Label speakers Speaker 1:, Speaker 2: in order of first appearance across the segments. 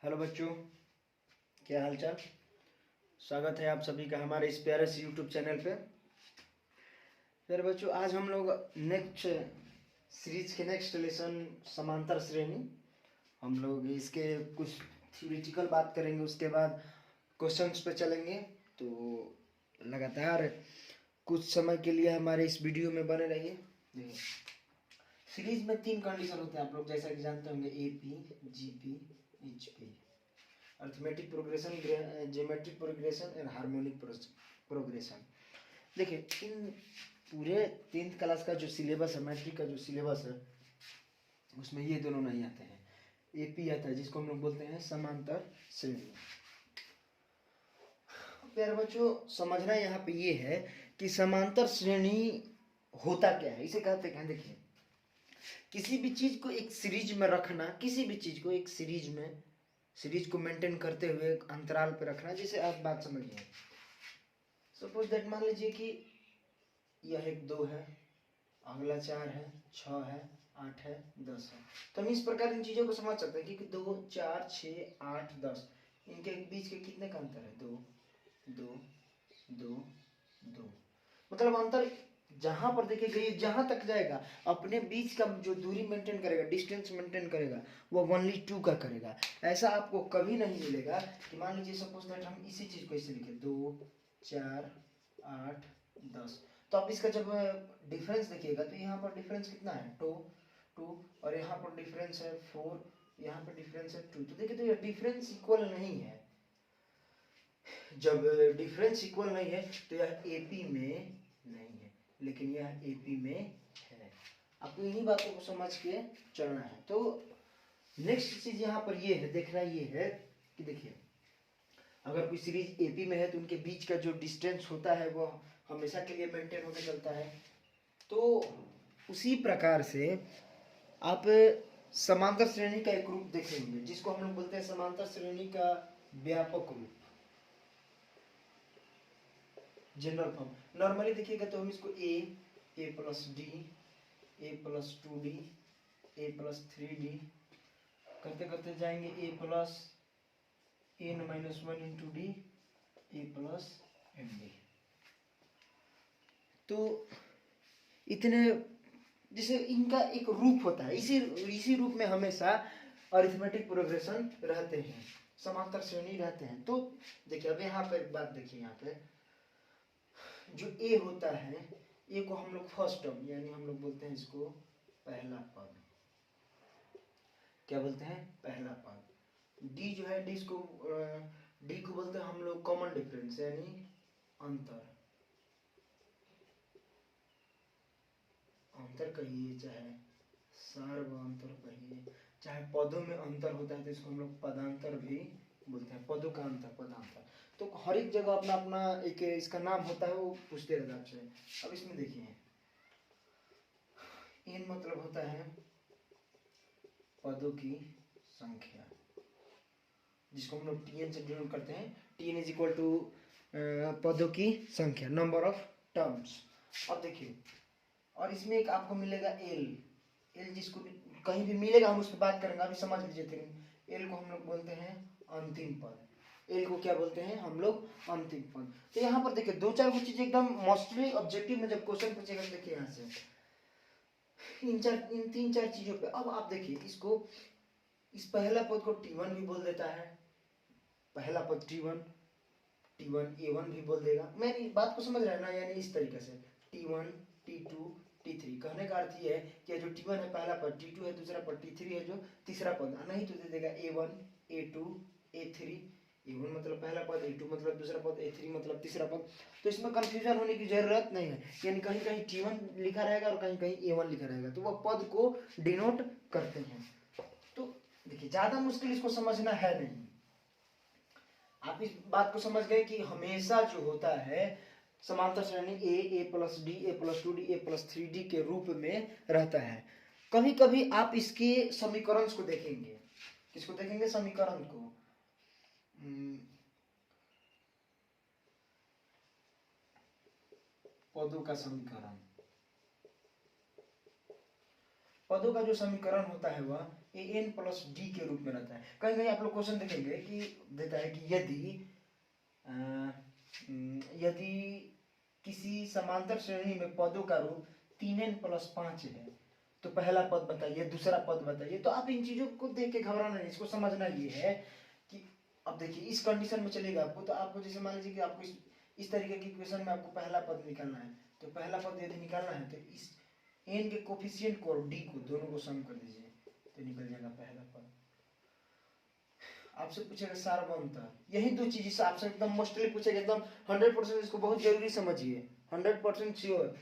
Speaker 1: Hello बच्चों, क्या हाल चाल। स्वागत है आप सभी का हमारे इस प्यारे से यूट्यूब चैनल पे। फिर बच्चों, आज हम लोग नेक्स्ट सीरीज के नेक्स्ट लेसन समांतर श्रेणी, हम लोग इसके कुछ थ्योरेटिकल बात करेंगे, उसके बाद क्वेश्चंस पे चलेंगे। तो लगातार कुछ समय के लिए हमारे इस वीडियो में बने रहिए। देखिए, सीरीज में 3 कंडीशन होते हैं, आप लोग जैसा कि जानते होंगे, AP, GP, HP। Arithmetic progression, geometric progression and harmonic progression. देखिए, इन पूरे 10th क्लास का जो सिलेबस है, मैट्रिक का जो सिलेबस है, उसमें ये दोनों नहीं आते हैं। AP आता है, जिसको हम लोग बोलते हैं समांतर श्रेणी। प्यारे बच्चों, समझना यहाँ पे ये है कि समांतर श्रेणी होता क्या है, इसे कहते हैं। देखिए, किसी भी चीज को एक सीरीज में रखना, किसी भी चीज को एक सीरीज को मेंटेन करते हुए एक अंतराल पे रखना। जैसे आप बात समझिए, सपोज दैट, मान लीजिए कि यह एक 2 है, अगला 4 है, 6 है, 8 है, 10 है। तो हम इस प्रकार इन चीजों को समझ सकते हैं कि 2, 4, 6, 8, 10, इनके बीच के कितने का अंतर है? 2, 2, 2, 2। मतलब अंतर जहां पर देखिएगा, ये जहां तक जाएगा, अपने बीच का जो दूरी मेंटेन करेगा, डिस्टेंस मेंटेन करेगा, वो ओनली 2 का करेगा। ऐसा आपको कभी नहीं मिलेगा कि मान लीजिए सपोज दैट हम इसी चीज को ऐसे लिखे 2, 4, 8, 10। तो आप इसका जब डिफरेंस देखिएगा तो यहाँ पर डिफरेंस कितना है? 2, और यहाँ पर डिफरेंस है 4, यहाँ पर डिफरेंस है 2। तो देखिए, तो ये डिफरेंस इक्वल नहीं है। जब डिफरेंस इक्वल नहीं है तो यह AP में नहीं है, लेकिन यह AP में है। आपको इन्हीं बातों को समझ के चलना है। तो नेक्स्ट चीज यहाँ पर ये है, देखना ये है कि देखिए, अगर कोई सीरीज AP में है तो उनके बीच का जो डिस्टेंस होता है वो हमेशा के लिए मेंटेन होकर चलता है। तो उसी प्रकार से आप समांतर श्रेणी का एक रूप देखे होंगे, जिसको हम लोग बोलते हैं समांतर श्रेणी का व्यापक रूप, जनरल फॉर्म। नॉर्मली देखिएगा तो हम इसको A plus D, A plus 2D, A plus 3D करते करते जाएंगे, A plus n-1 into D, A plus MD। तो इतने, जैसे इनका एक रूप होता है, इसी रूप में हमेशा अरिथमेटिक प्रोग्रेशन रहते हैं, समांतर श्रेणी रहते हैं। तो देखिए, अब यहाँ पर एक बात देखिए, यहाँ पे जो A होता है, A को हम लोग फर्स्ट टर्म, यानी हम लोग बोलते हैं इसको पहला पद। क्या बोलते हैं? पहला पद। D जो है, D को बोलते हैं हम लोग कॉमन डिफरेंस, यानी अंतर। अंतर कहिए, चाहे सार्व अंतर कहिए, चाहे पदों में अंतर होता है तो इसको हम लोग पदांतर भी बोलते हैं। पदों का अंतर, पदांतर। तो हर एक जगह अपना अपना एक इसका नाम होता है, वो पूछते रहता है आपसे। अब इसमें देखिए, n मतलब होता है पदों की संख्या, जिसको हम लोग TN से डिनोट करते हैं। TN इज इक्वल टू पदों की संख्या, नंबर ऑफ टर्म्स। अब देखिए, और इसमें एक आपको मिलेगा L, जिसको कहीं भी मिलेगा, हम उस पर बात करेंगे, अभी समझ लीजिए। L को हम लोग बोलते हैं अंतिम पद। L को क्या बोलते हैं हम लोग? अंतिम पद। तो यहाँ पर देखिए, 2-4 कुछ चीजें एकदम मोस्टली ऑब्जेक्टिव में जब क्वेश्चन पूछेगा, देखिए यहाँ से इन 3-4 चीजों पे। अब आप देखिए, इसको, इस पहला पद को T1 भी बोल देता है, पहला पद T1 A1 भी बोल देगा। मेरी बात को समझ रहे हैं ना? यानी इस तरीके से T1, T2, T3। कहने का अर्थ ये है कि जो T1 है पहला पद, T2 है दूसरा पद, T3 है जो तीसरा पद। नहीं तो दे देगा A1, A2, A3। A1 मतलब पहला पद, A2 मतलब दूसरा पद, A3 मतलब तीसरा पद। तो इसमें कंफ्यूजन होने की जरूरत नहीं है, यानी कहीं कहीं T1 लिखा रहेगा और कहीं कहीं A1 लिखा रहेगा, तो वह पद को डिनोट करते हैं। तो देखिए, ज्यादा मुश्किल इसको समझना है नहीं। आप इस बात को समझ गए कि हमेशा जो होता है समांतर श्रेणी A plus D, A plus 2D, A plus 3D के रूप में रहता है। कभी कभी आप इसके समीकरण को देखेंगे। किसको देखेंगे? समीकरण को। पदों का समीकरण। पदों का जो समीकरण होता है वह ए एन प्लस डी के रूप में रहता है। कहीं कहीं आप लोग क्वेश्चन देखेंगे कि देता है कि यदि किसी समांतर श्रेणी में पदों का रूप 3n प्लस 5 है तो पहला पद बताइए, दूसरा पद बताइए। तो आप इन चीजों को देख के घबराना नहीं, इसको समझना ये है कि अब देखिए इस कंडीशन में चलेगा आपको, तो आपको जैसे मान लीजिए कि आपको इस तरीके की इक्वेशन में आपको पहला पद निकालना है, तो पहला पद यदि निकालना है तो इस n के कोफिशिएंट को और d को दोनों को सम कर दीजिए तो निकल जाएगा पहला पद। आपसे पूछेगा सारवंतर, यही दो चीज से आपसे एकदम मोस्टली पूछेगा, एकदम 100% इसको बहुत जरूरी समझिए, 100% श्योर।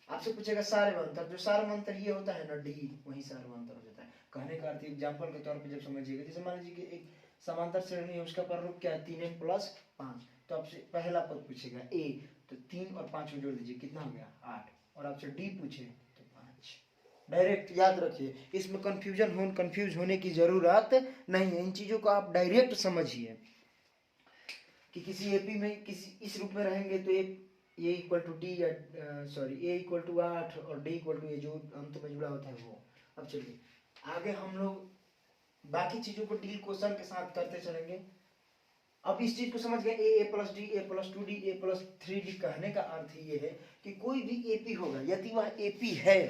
Speaker 1: आपसे पूछेगा सारवंतर, जो सारवंतर ये होता है ना डी, वही सारवंतर हो जाता है। कहने का अर्थ एग्जांपल के तौर पे जब समझिएगा, जैसे मान लीजिए कि एक समांतर श्रेणी है, उसका प्रारूप क्या है 3n प्लस 5, तो आपसे पहला पद पूछेगा a, तो 3 और 5 को जोड़ दीजिए कितना हो गया 8, और आपसे d पूछे तो 5। डायरेक्ट याद रखिए, इसमें कंफ्यूज होने की जरूरत नहीं है, इन चीजों को आप डायरेक्ट समझिए कि किसी एपी में किसी इस रूप में रहेंगे तो ए इक्वल टू डी या ए इक्वल टू 8 और डी इक्वल टू ए जो अंत में जुड़ा होता है वो। अब चलिए आगे हम लोग बाकी चीजों को डील क्वेश्चन के साथ करते चलेंगे। अब इस चीज को समझ गए, ए plus d, a plus 2d, A plus 3d, कहने का अर्थ ये है कि कोई भी एपी होगा यदि वह एपी है,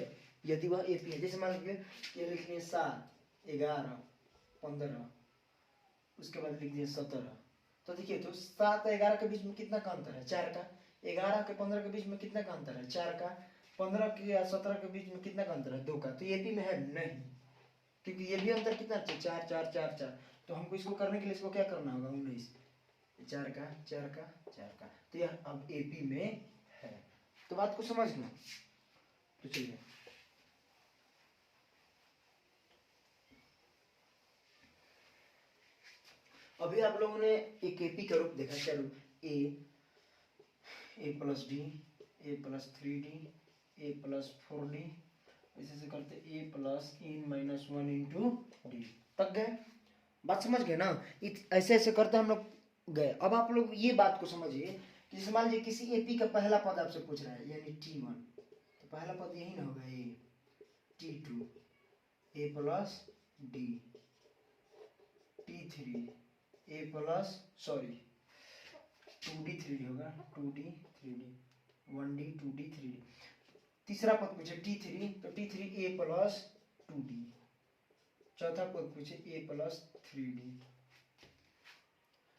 Speaker 1: जैसे मान लीजिए ये लिख लिए 7, 11, 15, उसके बाद लिख दिए 17, तो देखिए तो 7 और 11 के बीच में कितना का अंतर है 4 का, 11 के 15 के बीच में कितना का अंतर है 4 का, 15 के या 17 के बीच में कितना का अंतर है 2 का, तो एपी में है नहीं, क्योंकि ये भी अंतर कितना है 4 4 4 4, तो हमको इसको करने के लिए इसको क्या करना होगा 19, 4 का 4 का 4 का, तो यह अब एपी में है। तो बात को समझना, तो चलिए अभी आप लोगों ने एक एपी का रूप देखा, क्या रूप, a plus d, a plus 3d, a plus 4d, ऐसे से करते a plus n minus 1 into d तक गए। बात समझ गए ना, ऐसे ऐसे करते हम लोग गए। अब आप लोग ये बात को समझिए कि जैसे मान लीजिए किसी एपी का पहला पद आपसे पूछ रहा है यानी t1, तो पहला पद यही ना होगा ए, t2, ए प्लस डी, t3, ए प्लस 2d 3d होगा, 2d 3d, 1d 2d 3d। तीसरा पद पूछे t3, तो t3 ए प्लस 2d। चौथा पद पूछे ए प्लस 3d।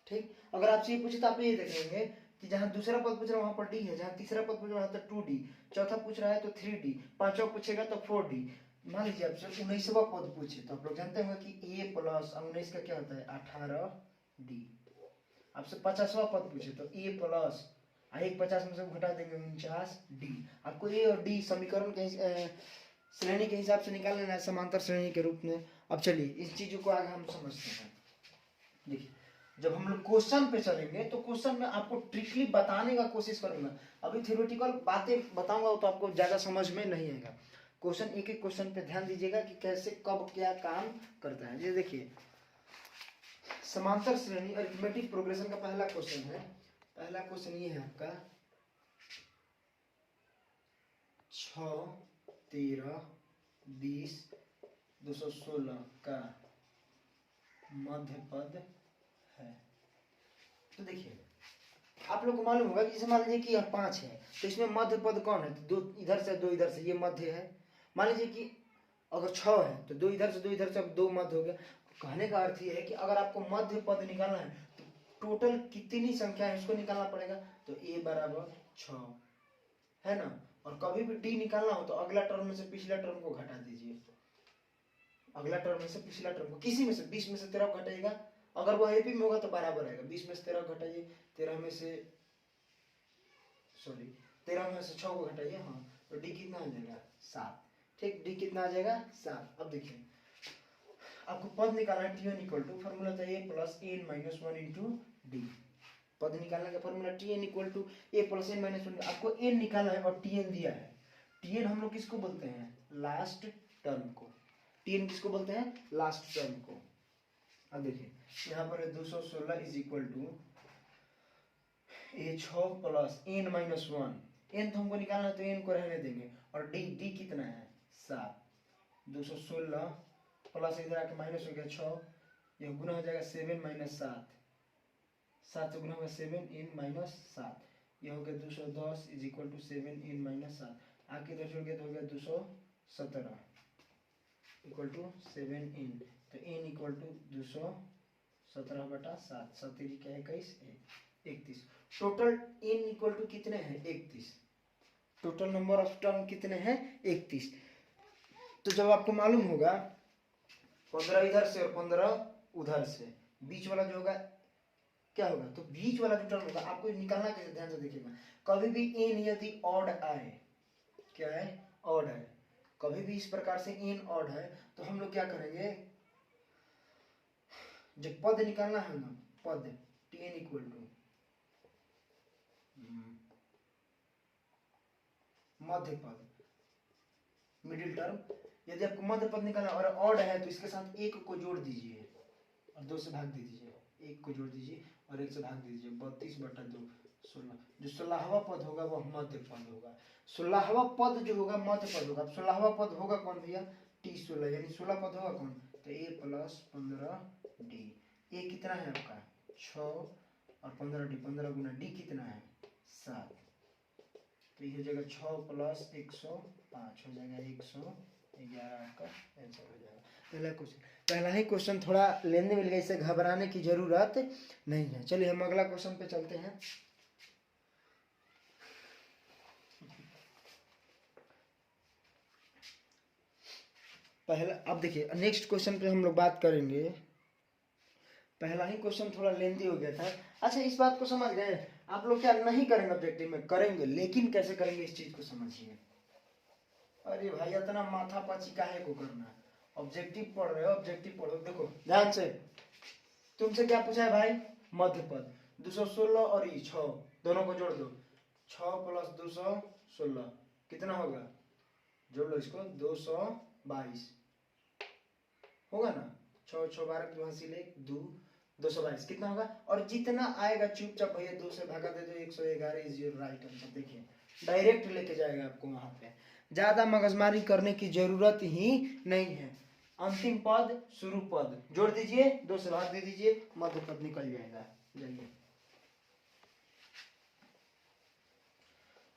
Speaker 1: ठीक, अगर आपसे ये पूछे तो आप ये देखेंगे कि जहां दूसरा पद पूछ रहा है वहां पर d है, जहां तीसरा पद पूछ रहा है तो 2d, चौथा पूछ रहा है तो 3d, पांचवा पूछेगा तो 4d। मान लीजिए आपसे 19वां पद पूछे, तो आप लोग जानते होंगे कि a प्लस 19 का क्या होता है 18d। आपसे 50वां पद पूछे तो a प्लस एक 50 में से घटा देंगे 49d। आपको a और d समीकरण के श्रेणी के हिसाब से निकाल लेना है समांतर श्रेणी के रूप में। अब चलिए इस चीजों को आगे हम समझते हैं। देखिए जब हम लोग क्वेश्चन पे चलेंगे तो क्वेश्चन में आपको ट्रिकली बताने का कोशिश करूंगा, अभी थ्योरेटिकल बातें बताऊंगा तो आपको ज्यादा समझ में नहीं आएगा। क्वेश्चन एक एक क्वेश्चन पे ध्यान दीजिएगा कि कैसे कब क्या काम करता है। ये देखिए समांतर श्रेणी अरिथमेटिक प्रोग्रेशन का पहला क्वेश्चन है। पहला क्वेश्चन ये है आपका 6, 13, 20, 216 का मध्य पद है। तो देखिए आप लोग को मालूम होगा कि जैसे मान लीजिए कि यह 5 है तो इसमें मध्य पद कौन है, तो 2 इधर से 2 इधर से, ये मध्य है। मान लीजिए कि अगर 6 है तो 2 इधर से 2 इधर से, अब 2 मध्य हो गया। कहने का अर्थ ये है कि अगर आपको मध्य पद निकालना है तो टोटल कितनी संख्या है इसको निकालना पड़ेगा, तो a बराबर 6 है ना। और कभी भी d निकालना हो तो अगला टर्म में से पिछला टर्म को घटा दीजिए, अगला टर्म में से पिछला टर्म को, किसी में से 20 में से 13 घटाइएगा, अगर वह एपी में होगा तो बराबर आएगा। 20 में से 13 घटाइए, 13 में से 6 को घटाइए, हाँ तो डी कितना आ जाएगा 7। ठीक, डी कितना आ जाएगा 7। अब देखिए आपको पद निकालना है टी1 इक्वल टू, फॉर्मूला था a plus n minus 1 into d. पद निकालने का formula t n equal to a plus n minus 1। आपको एन निकालना है और टी एन दिया है। टी एन हम लोग किसको बोलते हैं, लास्ट टर्म को। टी एन किसको बोलते हैं, लास्ट टर्म को। अब देखिए यहाँ पर 216 is equal to A 6 plus n minus 1। N तो हमको निकालना है तो एन को रहने देंगे, और डी कितना है 7। 216 प्लस इधर आके माइनस हो गया 6, यह गुना हो जाएगा 7 माइनस 7, 7 से गुना होगा 7 इन माइनस 7, यह हो गया 210 is equal to 7 n minus 7, आके इधर जोड़ गया तो हो गया 217 इक्वल टू 7 इन, तो इन इक्वल टू 217/7, 7 क्या है 21 टोटल इन इक्वल टू कितने हैं 31, टोटल नंबर ऑफ टर्म कितने हैं 31। तो जब आपको मालूम होगा 15 इधर से और 15 उधर से, बीच वाला जो होगा क्या होगा, तो बीच वाला जो टर्म होगा आपको निकालना कैसे, ध्यान से देखिएगा। कभी भी इन यदि ऑड आए, क्या है ऑड है, कभी भी इस प्रकार से इन ऑड है तो हम लोग क्या करेंगे, जब पद निकालना है ना, पद टीएन इक्वल टू मध्य पद मिडिल टर्म, यदि आपको मध्य पद निकालना और ऑड है तो इसके साथ एक को जोड़ दीजिए और 2 से भाग दे दीजिए, एक को जोड़ दीजिए और 1 से भाग दे दीजिए, 32/2 16, जो 16वां पद होगा वह मध्य पद होगा, 16वां पद जो होगा मध्य पद होगा। अब 16वां पद होगा कौन भैया, T16, यानी 16 पद होगा कौन, तो A + 15D, A कितना है आपका 6 और 15D, 15 गुना D कितना है 7, तो ये हो जाएगा 6 + 105 हो जाएगा 111 आपका आंसर हो जाएगा। पहला ही क्वेश्चन थोड़ा लेने मिल गया, इससे घबराने की जरूरत नहीं है। चलिए हम अगला क्वेश्चन पे चलते हैं। पहला, अब देखिए नेक्स्ट क्वेश्चन पे हम लोग बात करेंगे। पहला ही क्वेश्चन थोड़ा लेंदी हो गया था। अच्छा, इस बात को समझ गए आप लोग, क्या नहीं करेंगे ऑब्जेक्टिव में, करेंगे, लेकिन कैसे करेंगे इस चीज को समझिए। अरे भाई इतना माथा पाची काहे को करना है, ऑब्जेक्टिव पढ़ रहे हो, ऑब्जेक्टिव पढ़ो। देखो ध्यान से, तुमसे क्या पूछा है भाई, मध्य पद 216 और ये 6 दोनों को जोड़ दो, 6 + 216 कितना होगा, जोड़ लो इसको 222 होगा ना, 6 6 12 की हासिल 2 222 कितना होगा, और जितना आएगा चुपचाप भैया 2 से भागा दे दो, 111 इज योर राइट आंसर। देखिए डायरेक्ट लेके जाएगा आपको वहां पे, ज्यादा मगजमारी करने की जरूरत ही नहीं है। अंतिम पद शुरू पद जोड़ दीजिए, 2 से भाग दे दीजिए, मध्य पद निकल जाएगा। जाइए,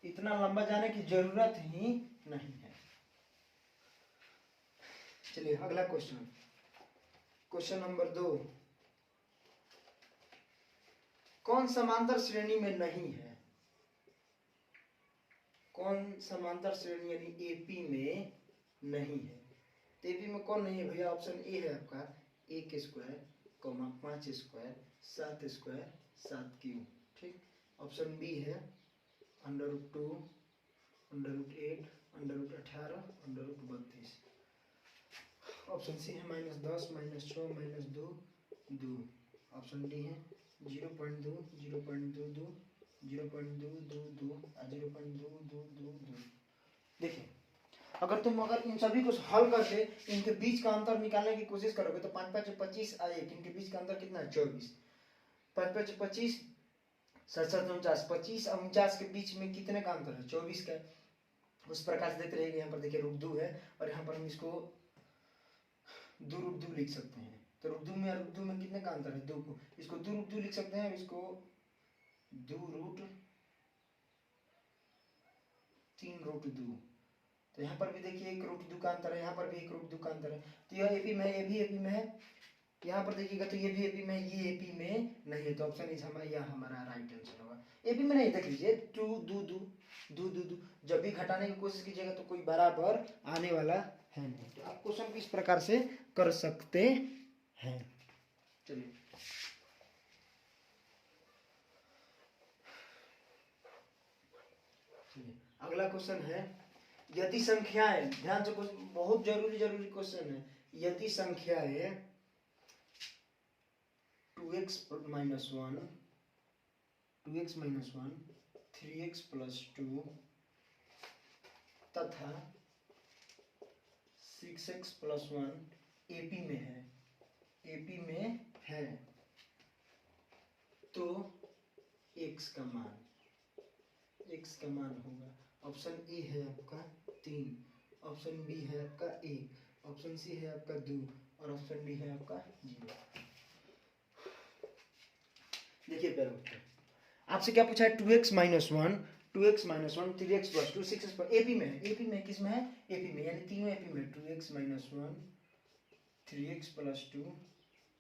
Speaker 1: इतना लंबा जाने की जरूरत ही नहीं है। चलिए अगला क्वेश्चन, क्वेश्चन नंबर 2, कौन समांतर श्रेणी में नहीं है, कौन समांतर श्रेणी यानी एपी में नहीं है। तो एपी में कौन नहीं है भैया, ऑप्शन ए है आपका 1² 5² 7² 7³ ठीक। ऑप्शन बी है √2 √8 √18 √32। ऑप्शन सी है -10 -6 -2 2। ऑप्शन डी है 0.2 0.22 0.222 0.222। देखिए अगर इन सभी को हल करके इनके बीच का अंतर निकालने की कोशिश करोगे तो 5 5 25 आएगा। इनके बीच का अंतर कितना है 24, 5 5 25 7 7 49, 25 और 49 के बीच में कितने का अंतर है 24 का। उस प्रकार से देखते रहिए, यहाँ पर देखिए √2 है और यहाँ पर हम इसको 2√2 लिख सकते हैं। तो √2 में और √2 में कितने का अंतर है 2 को, इसको 2√2 लिख सकते हैं, इसको 2√3√2। तो यहाँ पर भी देखिए 1√2 का अंतर है, यहाँ पर भी 1√2 का अंतर है। तो यह एपी में है, ये भी एपी में है। यहाँ पर देखिएगा तो ये भी एपी में, ये एपी में नहीं है। तो ऑप्शन इज हमारा राइट आंसर होगा। एपी में नहीं, देख लीजिए 2 2 2 2 2 2, जब भी घटाने की कोशिश कीजिएगा तो कोई बराबर आने वाला है नहीं। तो आप क्वेश्चन को इस प्रकार से कर सकते हैं। चलिए अगला क्वेश्चन है, यदि संख्याएं, ध्यान से क्वेश्चन बहुत जरूरी क्वेश्चन है। यदि संख्याएं 2x - 1 2x - 1 3x + 2 तथा 6x + 1 एपी में है, एपी में है, तो x का मान होगा। ऑप्शन ए है आपका 3, ऑप्शन बी है आपका 1, ऑप्शन सी है आपका 2 और ऑप्शन डी है आपका 0। देखिए पहले उत्तर आपसे क्या पूछा है 2x minus 1 2x minus 1 3x plus 2 6x plus AP में है, एपी में किस में है, एपी में, यानी तीनों एपी में 2x माइनस 1 3x प्लस 2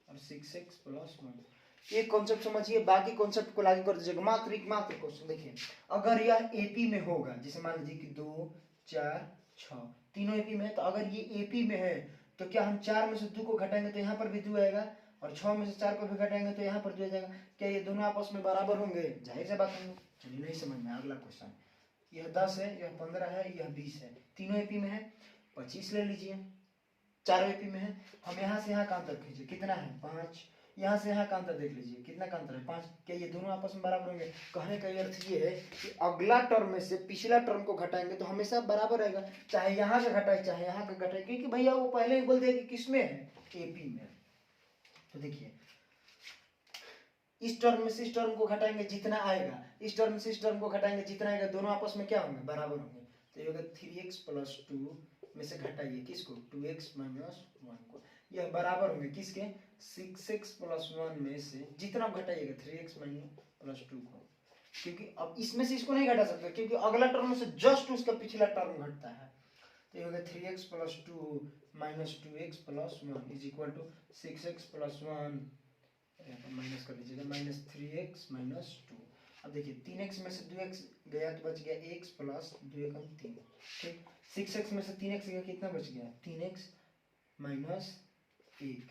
Speaker 1: और 6x प्लस 1। एक कॉन्सेप्ट समझिए, बाकी कॉन्सेप्ट को लागू कर दीजिएगा। मात्र क्वेश्चन देखिए, अगर यह एपी में होगा, जैसे मान लीजिए कि 2 4 6 तीनों एपी में है, तो अगर ये एपी में है तो क्या हम 4 में से 2 को घटाएंगे तो यहाँ पर भी 2 आएगा, और 6 में से 4 को भी घटाएंगे तो यहाँ पर 2 आ जाएगा। क्या ये दोनों आपस में बराबर होंगे? जाहिर सी बात होंगे। चलिए नहीं समझ में, अगला क्वेश्चन, यह 10 है, यह 15 है, यह 20 है, तीनों एपी में है, 25 ले लीजिए, चारों एपी में है। हम यहाँ से यहाँ का अंतर खींचे, कितना है 5, यहाँ से यहाँ का अंतर देख लीजिए, कितना का अंतर है 5। क्या ये दोनों आपस में बराबर होंगे? कहने का अर्थ ये है कि अगला टर्म में से पिछला टर्म को घटाएंगे तो हमेशा बराबर रहेगा, चाहे यहाँ का घटाए चाहे यहाँ का घटाए, क्योंकि भैया वो पहले ही बोल दिया कि किसमें है, एपी में। तो देखिए इस टर्म में से इस टर्म को घटाएंगे जितना आएगा, इस टर्म से इस टर्म को घटाएंगे जितना आएगा, दोनों आपस में क्या होंगे, बराबर होंगे। तो ये होगा 3x प्लस 2 में से घटाइए किसको, 2x माइनस 1 को, यह बराबर होंगे किसके, 6x प्लस 1 में से जितना घटाइएगा 3x माइनस प्लस 2 को, क्योंकि अब इसमें से इसको नहीं घटा सकते, क्योंकि अगला टर्म में से जस्ट उसका पिछला टर्म घटता है। तो ये होगा 3x plus 2 minus 2x plus 1 is equal to 6x plus 1, minus कर लीजिएगा, माइनस 3x माइनस 2। अब देखिए 3x में से 2x गया तो बच गया x प्लस 2 एकम 3, ठीक। 6x में से 3x गया, कितना बच गया 3x माइनस 1।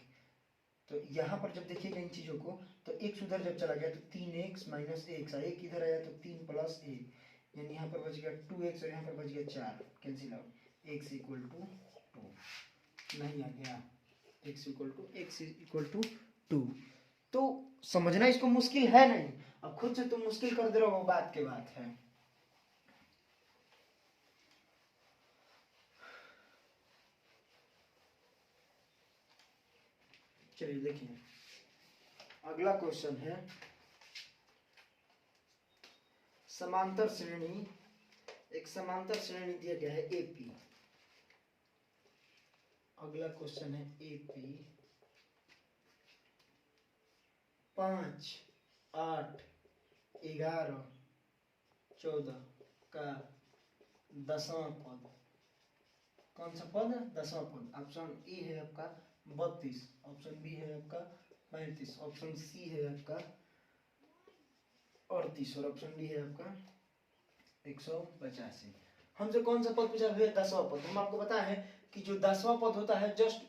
Speaker 1: तो यहाँ पर जब देखिएगा इन चीज़ों को, तो x उधर जब चला गया तो 3x माइनस 1, 1 इधर आया तो 3 प्लस 1, यानी यहाँ पर बच गया 2x और यहाँ पर बच गया 4, cancel out, x equal to 2 नहीं आ गया, x इक्वल टू 2। तो समझना इसको मुश्किल है नहीं, अब खुद से तुम मुश्किल कर दे रहे हो, वो बात की बात है। चलिए देखिए अगला क्वेश्चन है समांतर श्रेणी, एक समांतर श्रेणी दिया गया है एपी। अगला क्वेश्चन है एपी 5 8 11 14 का 10वां पद, कौन सा पद, 10वां पद। ऑप्शन ए है आपका 32, ऑप्शन बी है आपका 35, ऑप्शन सी है आपका 38 और ऑप्शन डी है आपका 185। हमसे कौन सा पद पूछा है, 10वां पद। हम आपको बताए हैं कि जो 10वां पद होता है जस्ट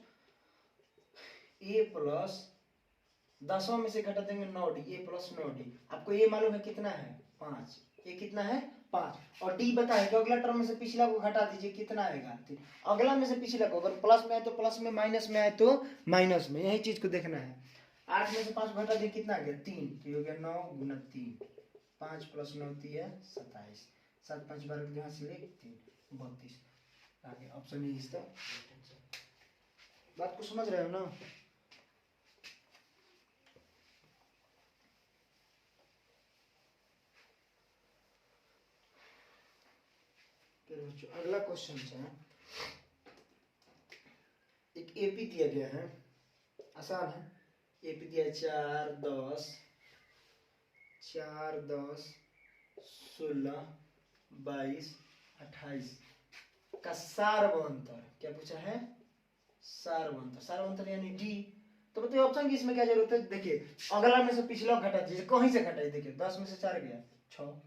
Speaker 1: ए प्लस 10वां में से घटा देंगे 9d, ए प्लस 9d। आपको ये मालूम है कितना है 5, ये कितना है 5, और डी बताए कि अगला टर्म में से पिछला को घटा दीजिए, कितना आएगा, अगला में से पिछला को, अगर प्लस में आए तो प्लस में, माइनस में आए तो माइनस में, यही चीज को देखना है। 8 में से 5 घटा दिए, कितना आ गया 3, तो हो गया 9 गुना 3, 5 प्लस 9 दिया 27, 7 5 12 यहाँ से ले 3 32 आ गया, ऑप्शन ए इसका। बात को समझ रहे हो ना? अगला क्वेश्चन है, एक एपी दिया गया है, आसान है। एपी दिया है 4 10 16 22 28 का सारवंतर। क्या पूछा है, सारवंतर, सारवंतर यानी डी। तो बताइए ऑप्शन की इसमें क्या जरूरत है। देखिए अगला में से पिछला घटा दीजिए, कहीं से घटाइए। देखिए 10 में से 4 गया 6,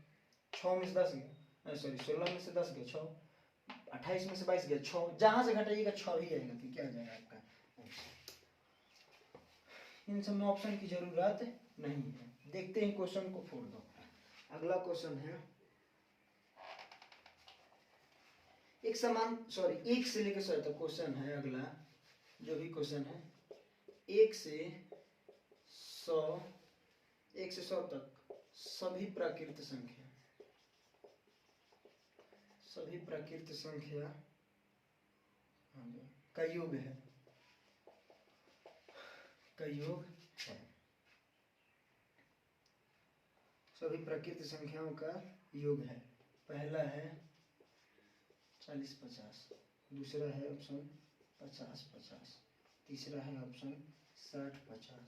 Speaker 1: 6 में से 10 गया, सॉरी 16 में से 10 गया 6, 28 में से 22 गया 6, जहां से घटाइएगा 6 ही आएगा, तो क्या आ जाएगा आपका। इन सब में ऑप्शन की जरूरत नहीं है। देखते हैं क्वेश्चन को, फोड़ दो। अगला क्वेश्चन है एक समान, सॉरी 1 से लेकर 100 तक क्वेश्चन है। अगला जो भी क्वेश्चन है 1 से 100 तक सभी प्राकृत संख्या का योग है, सभी प्राकृत संख्याओं का योग है। पहला है 40 50, दूसरा है ऑप्शन 50 50, तीसरा है ऑप्शन 60 50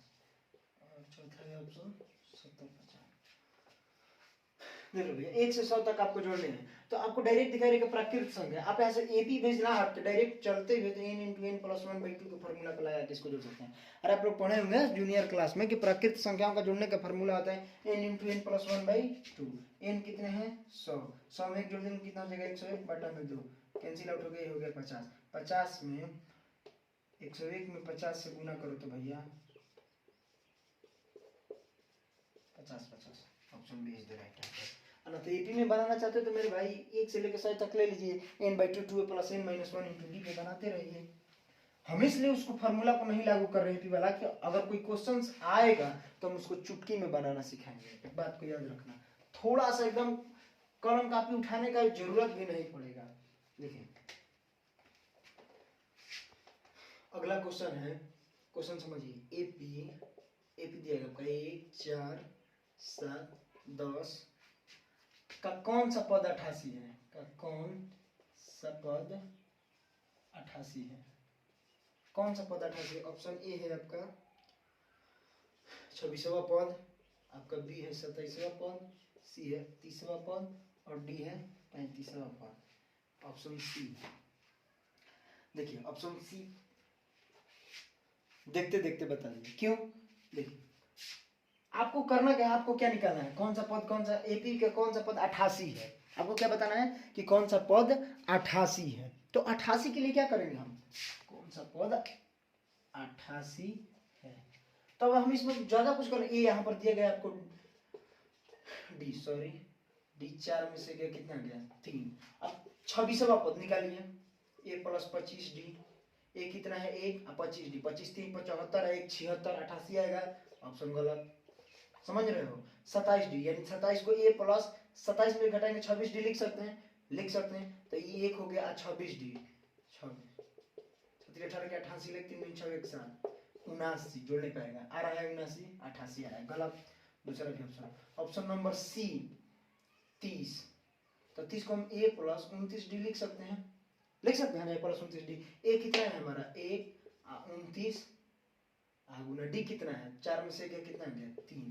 Speaker 1: और चौथा है ऑप्शन 70 50। देखो भैया 1 से 100 तक आपको जोड़ने हैं तो आपको डायरेक्ट दिखाई देगा प्राकृत संख्या। आप ऐसे एपी भेजना हट डायरेक्ट चलते हुए तो n × n + 1/2 के फॉर्मूला को लगा के इसको जोड़ सकते हैं। अरे आप लोग पढ़े होंगे जूनियर क्लास में कि प्राकृत संख्याओं का जोड़ने का फॉर्मूला होता है n × n + 1/2। n कितने हैं 100, 100 में 1 जोड़ देंगे कितना हो जाएगा 101/2, कैंसिल आउट हो गया, हो गया 50। 50 में 101 में 50 से गुना करो तो भैया 50 50, option B is the right answer. ना तो एपी में बनाना चाहते हो तो मेरे भाई 1 से लेकर 100 तक ले लीजिए, n/2 2a + n - 1 × d पे बनाते रहिए। हम इसलिए उसको फार्मूला को नहीं लागू कर रहे हैं एपी वाला कि अगर कोई क्वेश्चंस आएगा तो हम उसको चुटकी में बनाना सिखाएंगे। एक बात को याद रखना, थोड़ा सा एकदम कलम कापी उठाने का जरूरत भी नहीं पड़ेगा। देखिए अगला क्वेश्चन है, क्वेश्चन समझिए। एपी दिया गया 1 4 7 10 का कौन सा पद 88 है, का कौन सा पद 88 है, कौन सा पद 88? ऑप्शन ए है आपका 26वां पद, आपका बी है 27वां पद, सी है 30वां पद और डी है 35वां पद। Option C. देखिए ऑप्शन सी देखते देखते बता दीजिए क्यों। देखिए आपको करना क्या है, आपको क्या निकालना है, कौन सा पद, कौन सा एपी का कौन सा पद 88 है। आपको क्या बताना है कि कौन सा पद 88 है। तो 88 के लिए क्या करेंगे हम, कौन सा पद 88 है। तो अब हम इसमें ज्यादा कुछ करें, ए यहाँ पर दिया गया आपको डी, सॉरी डी 4 में से गया कितना गया 3। अब 26वां पद निकालिए, a + 25d, ए कितना है 1 और 25d, 25 3 75 है, 1 76, 88 आएगा। ऑप्शन गलत, समझ रहे हो। 27d यानी 27 को a + 27 में घटाएंगे 26d लिख सकते हैं, तो ये 1 हो गया 26d, 26 18 के 88 लिख 3 6 1 7 79 जोड़ने पाएगा, आ रहा है 79 88 आया, गलत। दूसरा भी ऑप्शन नंबर सी 30, तो 30 को हम a + 29d लिख सकते हैं, a + 29d। a कितना है हमारा 1 29 गुना d कितना है 4 में से कितना गया 3,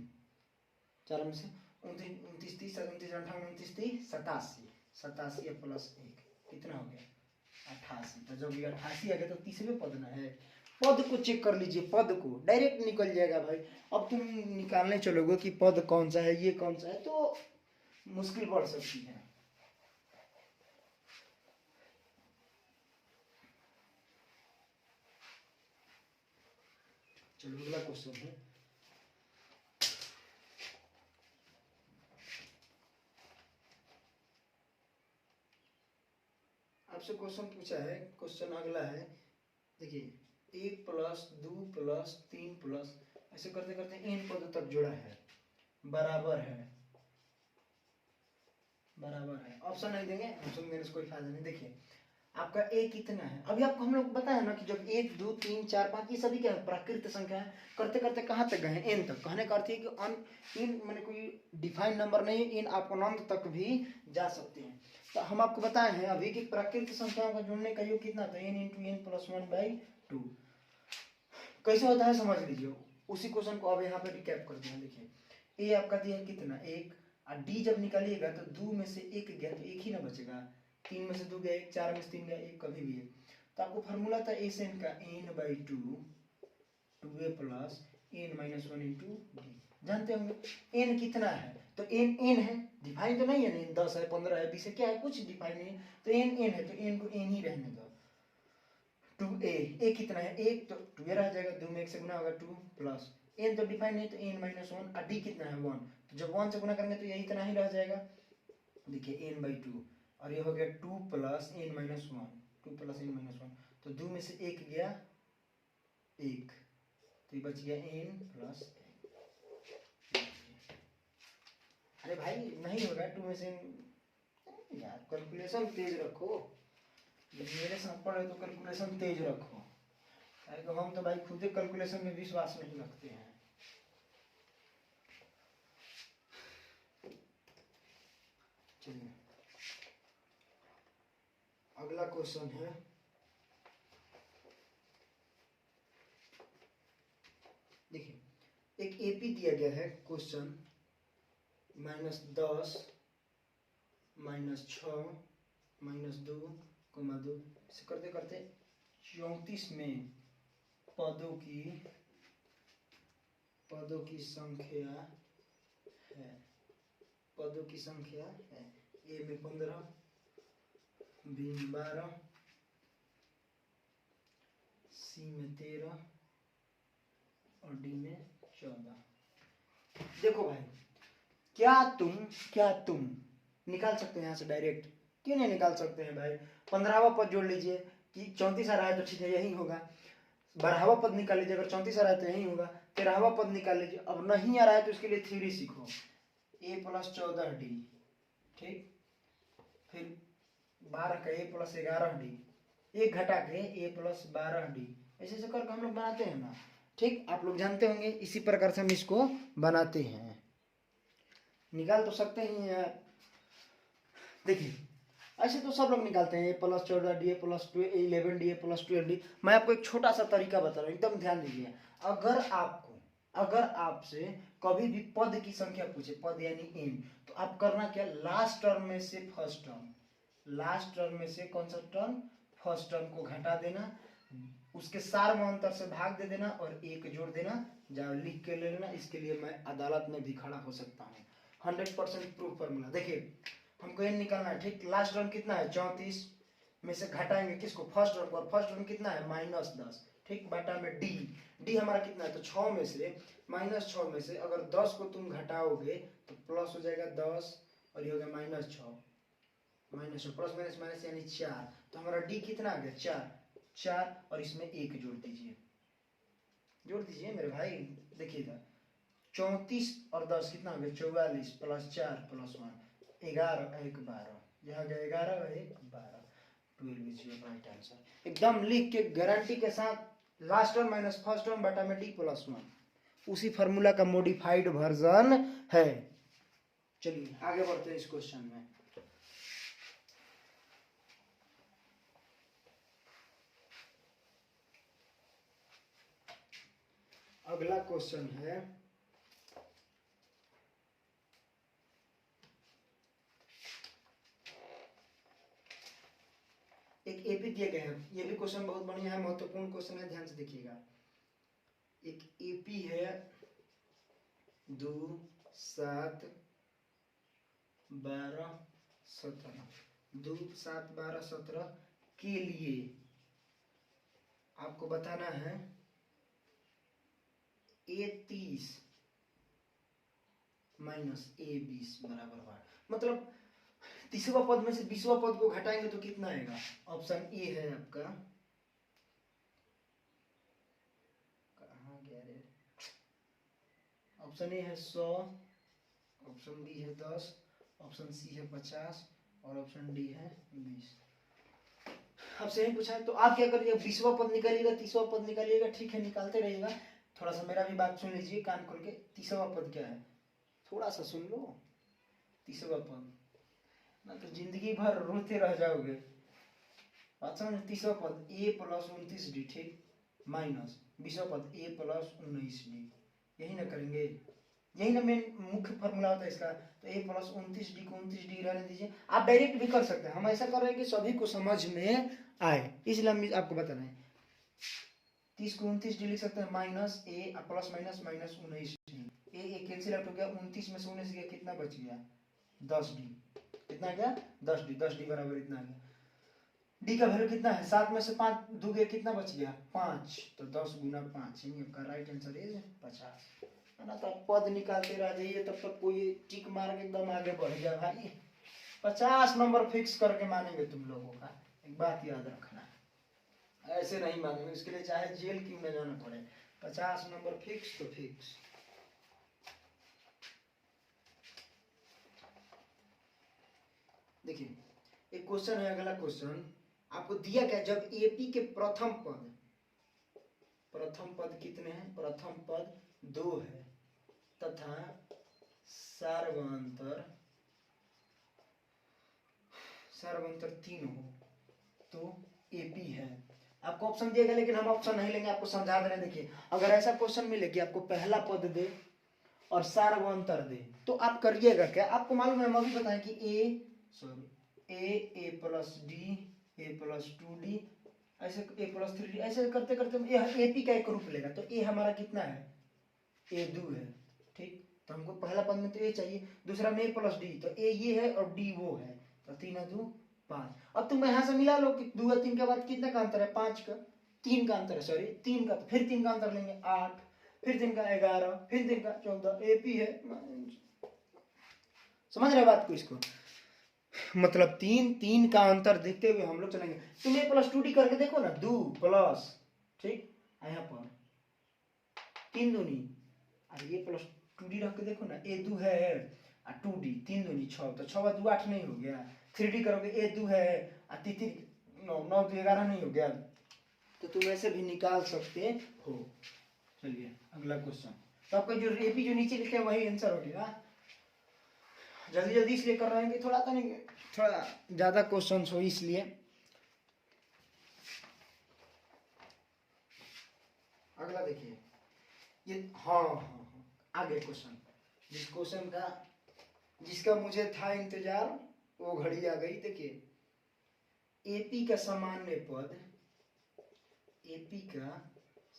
Speaker 1: 4 में से 29 29 30 29 58 29 30 87, 87 + 1 कितना हो गया 88। तो जब ये 88 आ गया तो तीसरे पद ना है, पद को चेक कर लीजिए, पद को डायरेक्ट निकल जाएगा भाई। अब तुम निकालने चलोगे कि पद कौन सा है, ये कौन सा है, तो मुश्किल पड़ सकती है। चलो अगला क्वेश्चन है, आपसे क्वेश्चन पूछा है, क्वेश्चन अगला है। देखिए 1 + 2 + 3 प्लस ऐसे करते करते n पद तक जोड़ा है, बराबर है ऑप्शन नहीं देंगे, ऑप्शन देने से कोई फायदा नहीं। देखिए आपका a कितना है, अभी आपको हम लोग बताया ना कि जब 1 2 3 4 5 ये सभी क्या है प्राकृत संख्या है। करते करते कहाँ तक गए n तक, कहने का अर्थ है कि इन मैंने कोई डिफाइंड नंबर नहीं, इन आप अनंत तक भी जा सकते हैं। तो हम आपको बताए हैं अभी कि प्राकृत संख्याओं का जोड़ने का योग कितना था n × n + 1/2। कैसे होता है समझ लीजिए, उसी क्वेश्चन को अब यहाँ पे रिकैप करते हैं। देखिए a आपका दिया कितना 1 और d जब निकालिएगा तो 2 में से 1 गया तो 1 ही ना बचेगा, 3 में से 2 गया 1, 4 में से 3 गया 1, कभी भी है। तो आपको फार्मूला था a से n का n/2 2a + n - 1 × d, जानते होंगे n कितना है, तो n है, डिफाइन तो नहीं है n 10 है 15 है 20 है, क्या है कुछ डिफाइन नहीं है, तो n है तो n को n ही रहने दो। 2a कितना है 1, तो 2a रह जाएगा, 2 में 1 से गुना होगा 2 प्लस n तो डिफाइन नहीं तो n - 1 और d कितना है 1, तो जब 1 से गुना करेंगे तो यही इतना ही रह जाएगा। देखिए n/2 और ये हो गया 2 + n - 1, 2 + n - 1, तो 2 में से 1 गया 1, तो ये बच गया n + 1। अरे भाई नहीं होगा 2 में से यार, कैलकुलेशन तेज रखो, मेरे साथ पढ़े तो कैलकुलेशन तेज रखो, अरे तो हम तो भाई खुद ही कैलकुलेशन में विश्वास नहीं रखते हैं। चलिए अगला क्वेश्चन है, एक एपी दिया गया है क्वेश्चन -10 -6 -2, इसे करते करते 34 में पदों की संख्या है। पदों की संख्या है। ए में 15, बी में 12, सी में 13 और डी में 14। देखो भाई, क्या तुम निकाल सकते हैं यहाँ से डायरेक्ट? क्यों नहीं निकाल सकते हैं भाई? 15वां पद जोड़ लीजिए कि 34 आ रहा है तो ठीक है यही होगा। 12वां पद निकाल लीजिए, अगर 34 आ रहा है तो यही होगा। 13वां पद निकाल लीजिए, अब नहीं आ रहा है तो इसके लिए थ्योरी सीखो, a + 14d, ठीक। फिर 12 का a + 11d, एक घटा के a + 12d, ऐसे ऐसे करके हम लोग बनाते हैं ना, ठीक। आप लोग जानते होंगे, इसी प्रकार से हम इसको बनाते हैं। निकाल तो सकते ही हैं। देखिए ऐसे तो सब लोग निकालते हैं, a + 14d, a + 11d, a + 12d। मैं आपको एक छोटा सा तरीका बता रहा हूँ, एकदम ध्यान दीजिए। अगर आपसे कभी भी पद की संख्या पूछे, पद यानी n, तो आप करना क्या, लास्ट टर्म में से फर्स्ट टर्म, फर्स्ट टर्म को घटा देना, उसके सार में अंतर से भाग दे देना और एक जोड़ देना, जाओ लिख के ले लेना। इसके लिए मैं अदालत में भी खड़ा हो सकता हूँ। 100% प्रूफ फॉर्मूला। देखिए हमको n निकालना है, ठीक। लास्ट टर्म कितना है, 34 में से घटाएंगे किसको, फर्स्ट टर्म को, और फर्स्ट टर्म कितना है, -10, ठीक। बटा में डी हमारा कितना है, तो 6 में से -6 में से अगर 10 को तुम घटाओगे तो प्लस हो जाएगा 10 और ये हो गया -6, प्लस माइनस माइनस यानी 4। तो हमारा डी कितना आ गया, 4 और इसमें 1 जोड़ दीजिए मेरे भाई। देखिएगा 34 और 10 कितना हो गया, 44 + 4 + 1 11 1 12, यहाँ गया 11 और 1 12, 12 इज योर राइट आंसर। एकदम लिख के गारंटी के साथ, last term minus first term बटा में d + 1, उसी फार्मूला का मॉडिफाइड वर्जन है। चलिए आगे बढ़ते हैं इस क्वेश्चन में। अगला क्वेश्चन है एक एपी दिया गया है। ये भी क्वेश्चन बहुत बढ़िया है, महत्वपूर्ण क्वेश्चन है, ध्यान से देखिएगा। एक एपी है 2 7 12 17, 2 7 12 17 के लिए आपको बताना है A30 माइनस A20 बराबर 12। मतलब 30वां पद में से 20वां पद को घटाएंगे तो कितना आएगा। ऑप्शन ए है आपका, कहाँ गया रे, ऑप्शन ए है 100, ऑप्शन बी है 10, ऑप्शन सी है 50 और ऑप्शन डी है 20। आपसे यही पूछा है तो आप क्या करिएगा, 20वां पद निकालिएगा, 30वां पद निकालिएगा, ठीक है निकालते रहिएगा। थोड़ा सा मेरा भी बात सुन लीजिए कान खोल के। 30वां पद क्या है, थोड़ा सा सुन लो। 30वां पद ना तो जिंदगी भर रोते रह जाओगे। अच्छा 30वां पद a + 29d, ठीक, माइनस 20वां पद a + 19d, यही ना करेंगे, यही ना मेन मुख्य फॉर्मूला होता है इसका। तो a + 29d को 29d रहने दीजिए। आप डायरेक्ट भी कर सकते हैं, हम ऐसा कर रहे हैं कि सभी को समझ में आए, इसलिए हम आपको बता रहे हैं। 30 को 29d लिख सकते हैं, minus a plus minus -19d, a cancel out हो गया, 29 में से 19 गया, कितना बच गया 10d, कितना गया 10d, 10d बराबर इतना गया। डी का वैल्यू कितना है, 7 में से 5 दोगे कितना बच गया 5, तो 10 × 5, यानी आपका राइट आंसर इज 50। है ना। तो आप पद निकालते रह जाइए, तब तक कोई टिक मार के एकदम आगे बढ़ गया भाई। 50 नंबर फिक्स करके मानेंगे तुम लोगों का, एक बात याद रखना, ऐसे नहीं मानेंगे, इसके लिए चाहे जेल क्यों न जाना पड़े। 50 नंबर फिक्स तो फिक्स। देखिए एक क्वेश्चन है, अगला क्वेश्चन आपको दिया क्या, जब एपी के प्रथम पद कितने हैं, प्रथम पद 2 है तथा सार्वंतर 3 हो तो एपी है। आपको ऑप्शन दिएगा लेकिन हम ऑप्शन नहीं लेंगे, आपको समझा दे रहे हैं। देखिए अगर ऐसा क्वेश्चन मिले कि आपको पहला पद दे और सार व अंतर दे तो आप करिएगा क्या, आपको मालूम है हम अभी बताएं कि a plus d a plus 2d ऐसे ए प्लस 3d ऐसे करते करते ए पी का एक रूप लेगा। तो ए हमारा कितना है, ए 2 है, ठीक। तो हमको पहला पद में तो ए चाहिए, दूसरा में ए प्लस डी, तो ए ये है और डी वो है, तो 3 और 2 5। अब तुम यहाँ से मिला लो कि 2 और 3 के बाद कितने का अंतर है, 5 का, 3 का अंतर है, सॉरी 3 का, तो फिर 3 का अंतर लेंगे 8, फिर 3 का 11, फिर 3 का 14, ए पी है। समझ रहे बात को, इसको मतलब 3 का अंतर देखते हुए हम लोग चलेंगे। तुम ए प्लस 2d करके देखो ना, 2 प्लस, ठीक, यहाँ पर 3 दूनी, अरे ये प्लस 2d रख के देखो ना, ए 2 है और 2d 3 दूनी 6, तो 6 2 8 नहीं हो गया। 3d करोगे ए 2 है और 3 9 9 2 11 नहीं हो गया, तो तुम ऐसे भी निकाल सकते हो। चलिए अगला क्वेश्चन, तो आपका जो एपी जो नीचे लिखे हैं वही आंसर हो गया। जल्दी जल्दी इसलिए कर रहे हैं कि थोड़ा तो नहीं, थोड़ा ज्यादा क्वेश्चन हो इसलिए। अगला देखिए ये, हाँ आगे क्वेश्चन, जिस क्वेश्चन का जिसका मुझे था इंतजार वो घड़ी आ गई। देखिए एपी का सामान्य पद, एपी का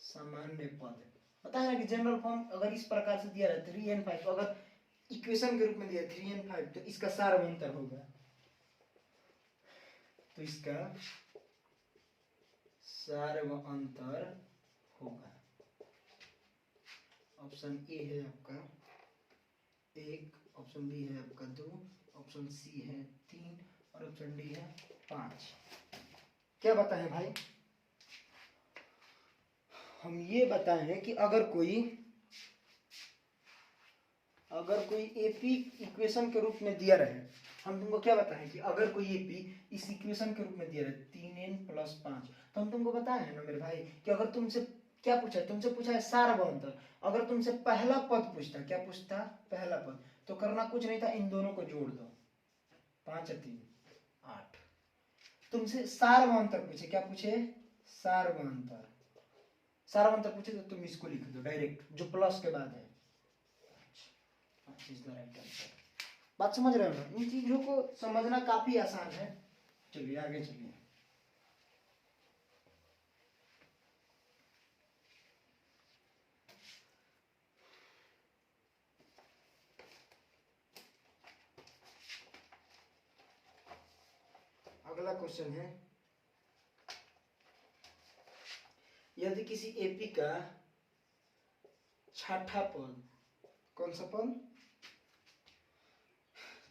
Speaker 1: सामान्य पद पता है ना कि जनरल फॉर्म अगर इस प्रकार से दिया रहता है 3n5, तो अगर इक्वेशन के रूप में दिया 3n5 तो इसका सार्वंतर होगा, तो इसका सार्वंतर होगा। ऑप्शन ए है आपका 1, ऑप्शन बी है आपका 2, ऑप्शन सी है 3 और ऑप्शन डी है 5। क्या बताएं भाई, हम ये बताएं कि अगर कोई एपी इक्वेशन के रूप में दिया रहे, हम तुमको क्या बताएं कि अगर कोई एपी इस इक्वेशन के रूप में दिया रहे 3n + 5, तो हम तुमको बताए हैं ना मेरे भाई कि अगर तुमसे क्या पूछा है, तुमसे पूछा है सार्वंतर। अगर तुमसे पहला पद पूछता, क्या पूछता, पहला पद, तो करना कुछ नहीं था, इन दोनों को जोड़ दो, 5 और 3 8। तुमसे सार्वंतर पूछे, क्या पूछे, सार्वंतर, सार्वंतर पूछे तो तुम इसको लिख दो डायरेक्ट जो प्लस के बाद है। बात समझ रहे हो ना, इन चीजों को समझना काफी आसान है। चलिए आगे चलिए, अगला क्वेश्चन है, यदि किसी एपी का छठा पद, कौन सा पद,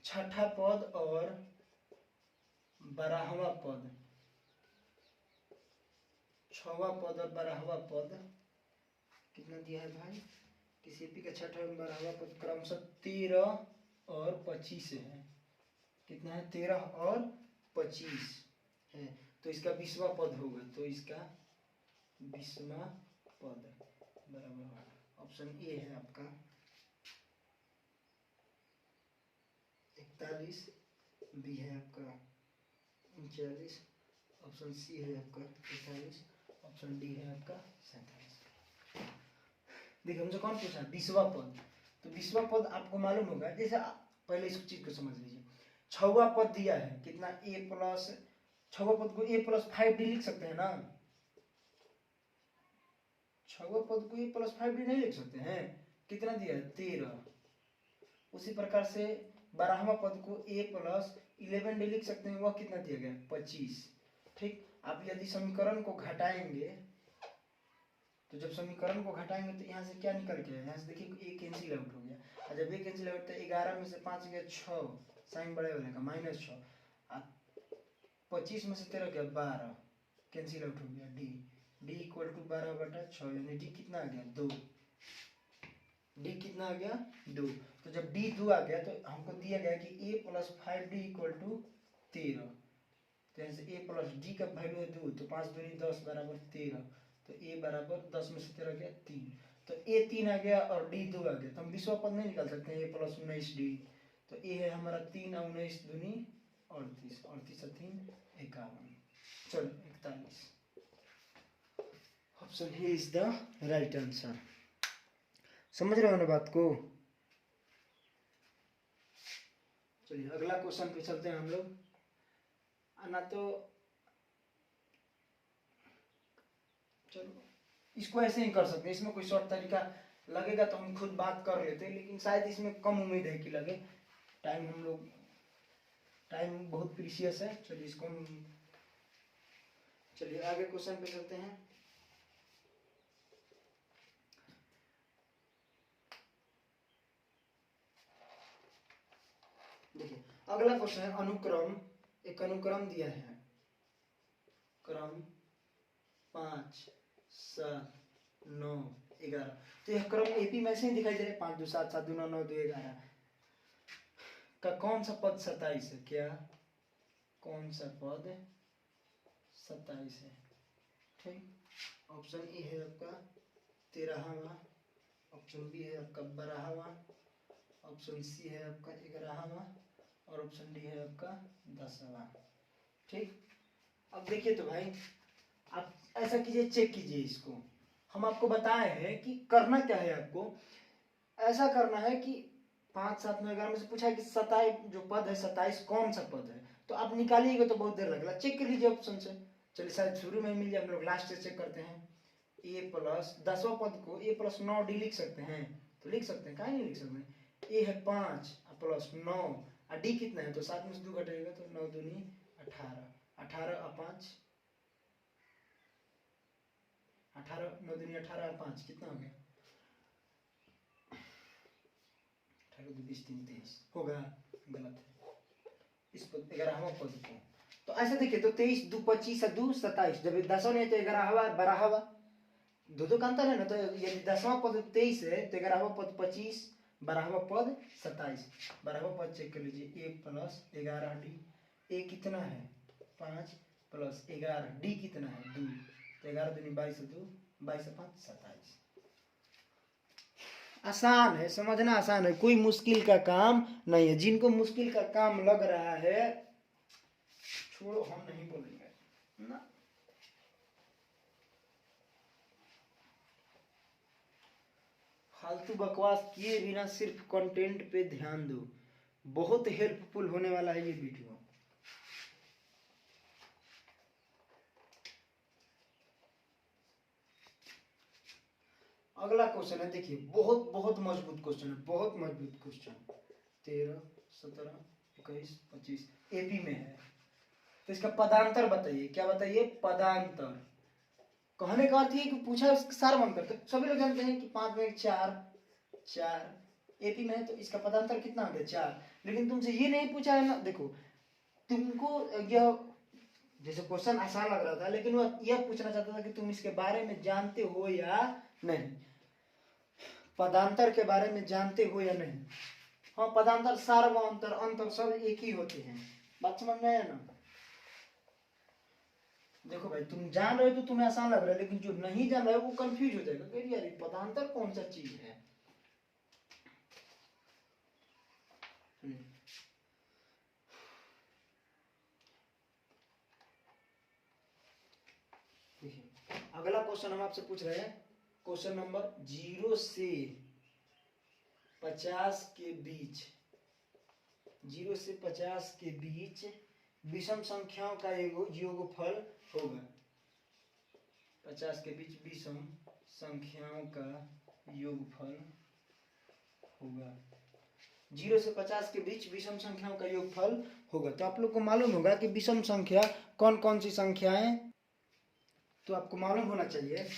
Speaker 1: छठा पद और 12वां पद, 6वां पद और 12वां पद कितना दिया है भाई, किसी एपी का छठा और 12वां पद क्रमशः 13 और 25 है। कितना है, 13 और 25 है, तो इसका 20वां पद होगा, तो इसका 20वां पद बराबर, ऑप्शन ए है आपका 41, बी है आपका 39, ऑप्शन सी है आपका 43, ऑप्शन डी है आपका 47। देखिए हमसे कौन पूछा, 20वां पद, तो 20वां पद आपको मालूम होगा, जैसे पहले इस चीज को समझ लीजिए। 6वां पद दिया है कितना, ए प्लस, 6वां पद को ए + 5d लिख सकते हैं ना, 6वां पद को ए + 5d नहीं लिख सकते हैं, कितना दिया है 13। उसी प्रकार से 12वां पद को a + 11d लिख सकते हैं, वह कितना दिया गया 25, ठीक। आप यदि समीकरण को घटाएंगे, तो जब समीकरण को घटाएंगे तो यहाँ से क्या निकल के, यहाँ से देखिए a कैंसिल आउट हो गया, और जब a कैंसिल आउट तो 11 में से 5 गया 6, साइन बड़े वाले का -6, 25 में से 13 गया 12, कैंसिल आउट हो गया d = 12/6, यानी d कितना आ गया 2, d कितना आ गया 2। तो जब d 2 आ गया तो हमको दिया गया कि a + 5d = 13, तो यहाँ से a + d का वैल्यू है 2, तो 5 दूनी 10 बराबर 13, तो a बराबर 10 में से 13 गया 3, तो a 3 आ गया और d 2 आ गया, तो हम 20वां पद नहीं निकाल सकते हैं, a + 19d, तो a है हमारा 3 और 19 दूनी 38, 38 और 3 51, चलो 41। Option A is the right answer. समझ रहे हो ना बात को? चलिए अगला क्वेश्चन पे चलते हैं हम लोग। आना तो चलो इसको ऐसे ही कर सकते हैं, इसमें कोई शॉर्ट तरीका लगेगा तो हम खुद बात कर लेते हैं, लेकिन शायद इसमें कम उम्मीद है कि लगे। टाइम बहुत प्रीशियस है। चलिए इसको हम चलिए आगे क्वेश्चन पे चलते हैं। देखिए अगला क्वेश्चन है अनुक्रम। एक अनुक्रम दिया है, क्रम 5 7 9 11। तो यह क्रम एपी में से ही दिखाई दे रहा है, 5 2 7 7 2 9 9 2 11 का कौन सा पद 27 है? क्या कौन सा पद 27 है? ठीक, ऑप्शन ए है आपका 13वां, ऑप्शन बी है आपका 12वां, ऑप्शन सी है आपका 11वां और ऑप्शन डी है आपका 10वां। ठीक, अब देखिए तो भाई आप ऐसा कीजिए, चेक कीजिए इसको। हम आपको बताए हैं कि करना क्या है, आपको ऐसा करना है कि 5 7 9 11 में से पूछा है कि 27 जो पद है 27 कौन सा पद है, तो आप निकालिएगा तो बहुत देर लगेगा। चेक कर लीजिए ऑप्शन से। चलिए शायद शुरू में मिल जाए, हम लोग लास्ट से चेक करते हैं। ए प्लस 10वां पद को ए प्लस 9 डी लिख सकते हैं, तो लिख सकते हैं, कहीं नहीं लिख सकते। ए है 5 प्लस 9 और डी कितना है, तो 7 में से 2 घटेगा तो 9 दूनी 18, 18 और 5 18 9 दूनी 18 और 5 कितना हो गया? 18 2 20 3 23 होगा, गलत है। इस पद 11वां पद को तो ऐसे देखिए, तो 23 2 25 और 2 27, जब 10वां नहीं है तो 11वां 12वां, दो का अंतर है ना। तो यदि 10वां पद 23 है तो 11वां पद 25, 12वां पद 27। 12वां पद चेक कर लीजिए, ए प्लस 11 डी। ए कितना है 5 प्लस 11, डी कितना है 2, तो 11 दूनी 22 2 22 5 27। आसान है, समझना आसान है, कोई मुश्किल का काम नहीं है। जिनको मुश्किल का काम लग रहा है छोड़ो, हम नहीं बोलेंगे ना। फालतू बकवास किए बिना सिर्फ कंटेंट पे ध्यान दो, बहुत हेल्पफुल होने वाला है ये वीडियो। अगला क्वेश्चन है, देखिए बहुत बहुत मजबूत क्वेश्चन है, बहुत मजबूत क्वेश्चन। 13 17 21 25 एपी में है, तो इसका पदांतर बताइए। क्या बताइए? पदांतर। कहने का अर्थ ये कि पूछा है उसका सारवंतर। तो सभी लोग जानते हैं कि 5 में 4 एपी में है, तो इसका पदांतर कितना हो गया 4। लेकिन तुमसे ये नहीं पूछा है ना, देखो तुमको यह जैसे क्वेश्चन आसान लग रहा था, लेकिन वह यह पूछना चाहता था कि तुम इसके बारे में जानते हो या नहीं, पदांतर के बारे में जानते हो या नहीं। हाँ, पदांतर सार्वंतर अंतर सब एक ही होते हैं, बात समझ में आया ना। देखो भाई, तुम जान रहे हो तो तुम्हें आसान लग रहा है, लेकिन जो नहीं जान रहा है वो कंफ्यूज हो जाएगा कि यार पदांतर कौन सा चीज है। देखिए अगला क्वेश्चन हम आपसे पूछ रहे हैं, क्वेश्चन नंबर 0 से 50 के बीच, 0 से 50 के बीच विषम संख्याओं का योगफल होगा। 50 के बीच विषम संख्याओं का योगफल होगा। 0 से 50 के बीच विषम संख्याओं का योगफल होगा। तो आप लोग को मालूम होगा कि विषम संख्या कौन कौन सी संख्याएं, तो आपको मालूम होना चाहिए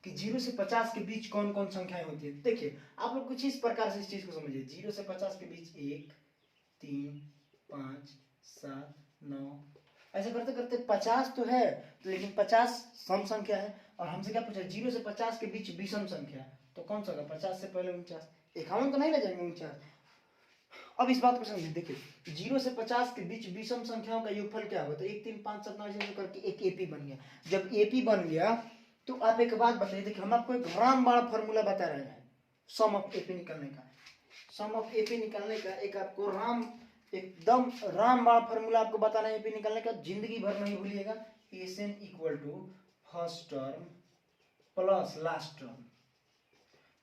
Speaker 1: कि 0 से 50 के बीच कौन कौन संख्याएं होती है। देखिए आप लोग कुछ इस प्रकार से इस चीज को समझिए। 0 से 50 के बीच 1 3 5 7 9 ऐसे करते करते 50 तो है, तो लेकिन 50 सम संख्या है। और हमसे क्या पूछा? 0 से 50 के बीच विषम संख्या, तो कौन सा होगा? 50 से पहले 49, 51 तो नहीं ले जाएंगे 49। अब इस बात को समझिए, देखिए 0 से 50 के बीच विषम संख्याओं का योगफल क्या होगा? तो 1 3 5 7 9 ऐसे करके एक एपी बन गया। जब एपी बन गया तो आप एक बात बताइए, देखिए हम आपको एक रामबाण फॉर्मूला बता रहे हैं सम ऑफ एपी निकालने का। सम ऑफ एपी निकालने का एक आपको एकदम रामबाण फॉर्मूला आपको बता रहे हैं एपी निकालने का, जिंदगी भर नहीं भूलिएगा। Sn equal to first term plus last term,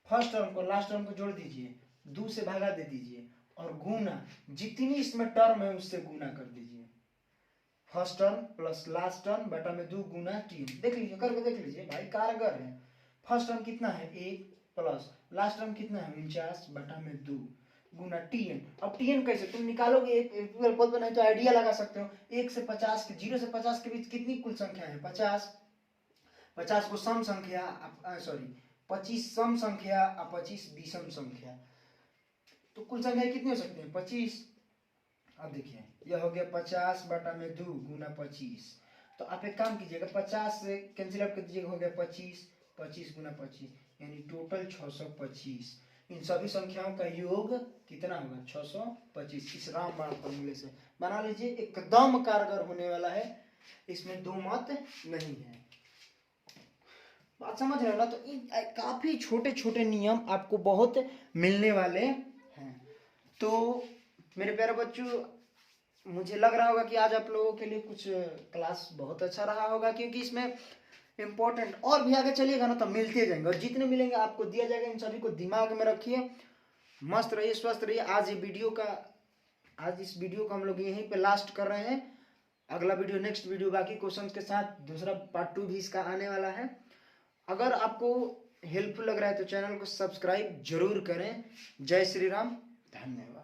Speaker 1: first term को लास्ट टर्म को जोड़ दीजिए, 2 से भागा दे दीजिए और गुना जितनी इसमें टर्म है उससे गुना कर दीजिए। First term plus last term बटा में 2 गुना टी। देख लीजिए, करके देख लीजिए भाई, कारगर है। फर्स्ट टर्म कितना है 1 प्लस लास्ट टर्म कितना है 49 बटा में 2 गुना टीएन। अब टीएन कैसे तुम निकालोगे, एक पद बनाए तो आइडिया लगा सकते हो। 1 से 50 के 0 से 50 के बीच कितनी कुल संख्या है 50। 50 को सम संख्या, सॉरी 25 सम संख्या और 25 विषम संख्या, तो कुल संख्या कितनी हो सकती है 25। अब देखिए यह हो गया 50 बटा में 2 गुना 25। तो आप एक काम कीजिएगा, 50 से कैंसिल आउट कर दीजिएगा, हो गया 25, 25 गुना 25 यानी टोटल 625। इन सभी संख्याओं का योग कितना होगा 625। इस रामबाण फॉर्मूले से बना लीजिए, एकदम कारगर होने वाला है, इसमें दो मत नहीं है। बात समझ रहे हो ना। तो काफी छोटे छोटे नियम आपको बहुत मिलने वाले हैं। तो मेरे प्यारे बच्चों, मुझे लग रहा होगा कि आज आप लोगों के लिए कुछ क्लास बहुत अच्छा रहा होगा, क्योंकि इसमें इम्पोर्टेंट और भी आगे चलिएगा ना तो मिलते जाएंगे, और जितने मिलेंगे आपको दिया जाएगा। इन सभी को दिमाग में रखिए, मस्त रहिए, स्वस्थ रहिए। आज इस वीडियो को हम लोग यहीं पे लास्ट कर रहे हैं। अगला वीडियो, नेक्स्ट वीडियो बाकी क्वेश्चंस के साथ, दूसरा पार्ट 2 भी इसका आने वाला है। अगर आपको हेल्पफुल लग रहा है तो चैनल को सब्सक्राइब जरूर करें। जय श्री राम, धन्यवाद।